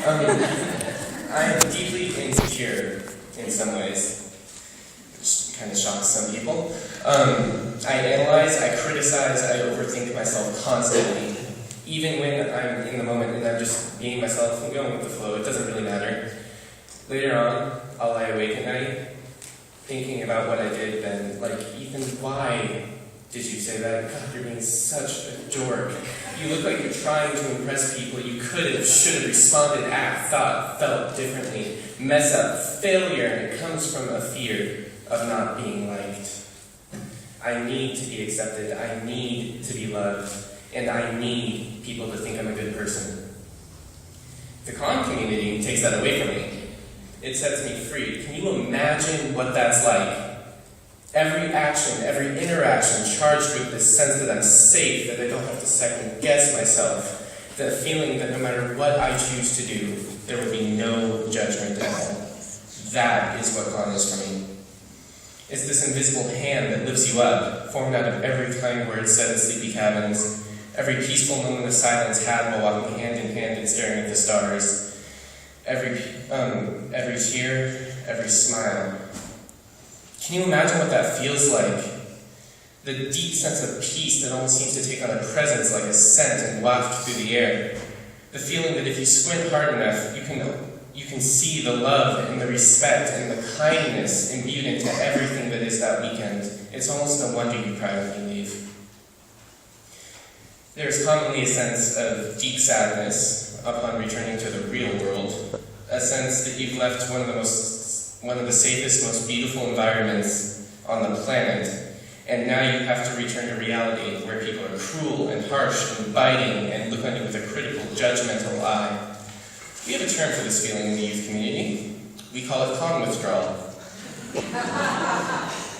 I'm deeply insecure in some ways, which kind of shocks some people. I analyze, I criticize, I overthink myself constantly. Even when I'm in the moment and I'm just being myself and going with the flow, it doesn't really matter. Later on, I'll lie awake at night, thinking about what I did then. Like, Ethan, why did you say that? God, you're being such a dork. You look like you're trying to impress people. You could have, should have responded, act, thought, felt differently. Mess up, failure, and it comes from a fear of not being liked. I need to be accepted. I need to be loved. And I need people to think I'm a good person. The con community takes that away from me. It sets me free. Can you imagine what that's like? Every action, every interaction charged with this sense that I'm safe, that I don't have to second guess myself, the feeling that no matter what I choose to do, there will be no judgment at all. That is what con is for me. It's this invisible hand that lifts you up, formed out of every kind word said in sleepy cabins, every peaceful moment of silence had while walking hand in hand and staring at the stars, every tear, every smile. Can you imagine what that feels like? The deep sense of peace that almost seems to take on a presence like a scent and waft through the air. The feeling that if you squint hard enough, you can see the love and the respect and the kindness imbued into everything that is that weekend. It's almost no wonder you cry when you leave. There is commonly a sense of deep sadness upon returning to the real world, a sense that you've left one of the safest, most beautiful environments on the planet, and now you have to return to reality where people are cruel and harsh and biting and look on you with a critical, judgmental eye. We have a term for this feeling in the youth community. We call it con withdrawal.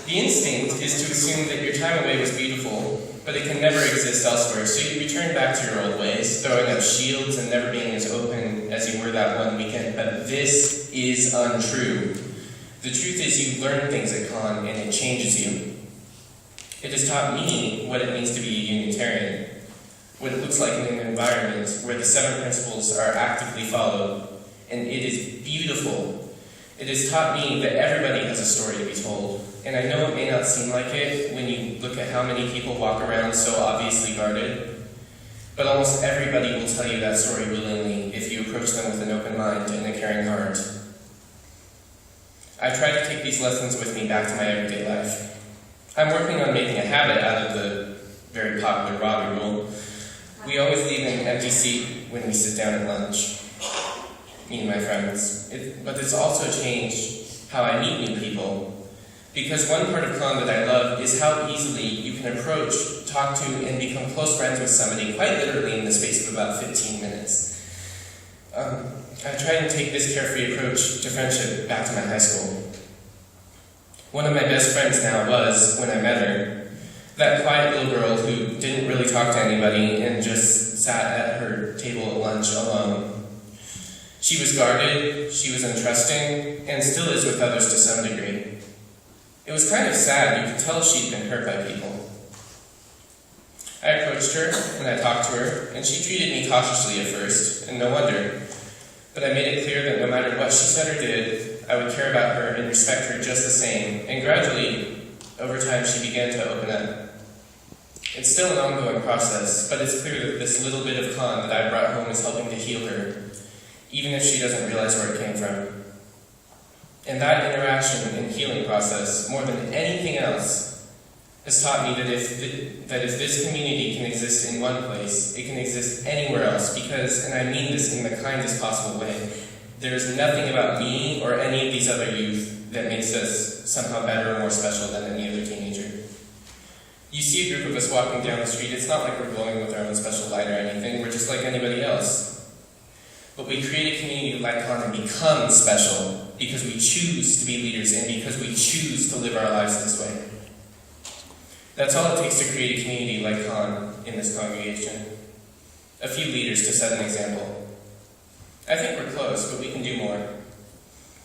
The instinct is to assume that your time away was beautiful, but it can never exist elsewhere, so you return back to your old ways, throwing up shields and never being as open as you were that one weekend. But this is untrue. The truth is you learn things at con and it changes you. It has taught me what it means to be a Unitarian, what it looks like in an environment where the 7 principles are actively followed, and it is beautiful. It has taught me that everybody has a story to be told, and I know it may not seem like it when you look at how many people walk around so obviously guarded, but almost everybody will tell you that story willingly if you approach them with an open mind and a caring heart. I've tried to take these lessons with me back to my everyday life. I'm working on making a habit out of the very popular Robbie rule. We always leave an empty seat when we sit down at lunch, me and my friends. But it's also changed how I meet new people. Because one part of con that I love is how easily you can approach, talk to, and become close friends with somebody, quite literally in the space of about 15 minutes. I try to take this carefree approach to friendship back to my high school. One of my best friends now was, when I met her, that quiet little girl who didn't really talk to anybody and just sat at her table at lunch alone. She was guarded, she was untrusting, and still is with others to some degree. It was kind of sad. You could tell she'd been hurt by people. I approached her, and I talked to her, and she treated me cautiously at first, and no wonder. But I made it clear that no matter what she said or did, I would care about her and respect her just the same, and gradually, over time, she began to open up. It's still an ongoing process, but it's clear that this little bit of con that I brought home is helping to heal her, even if she doesn't realize where it came from. And that interaction and healing process, more than anything else, has taught me that if this community can exist in one place, it can exist anywhere else, because, and I mean this in the kindest possible way, there is nothing about me or any of these other youth that makes us somehow better or more special than any other teenager. You see a group of us walking down the street, it's not like we're glowing with our own special light or anything, we're just like anybody else. But we create a community like con and become special because we choose to be leaders and because we choose to live our lives this way. That's all it takes to create a community like con in this congregation. A few leaders to set an example. I think we're close, but we can do more.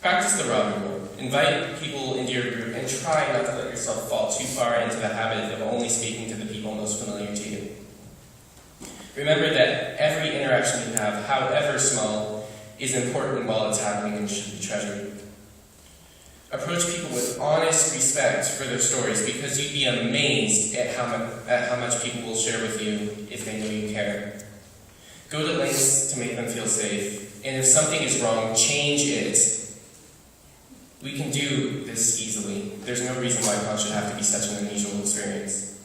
Practice the Robbie rule. Invite people into your group and try not to let yourself fall too far into the habit of only speaking to the people most familiar to you. Remember that every interaction you have, however small, is important while it's happening and should be treasured. Approach people with honest respect for their stories, because you'd be amazed at how much people will share with you if they know you care. Go to lengths to make them feel safe, and if something is wrong, change it. We can do this easily. There's no reason why college should have to be such an unusual experience.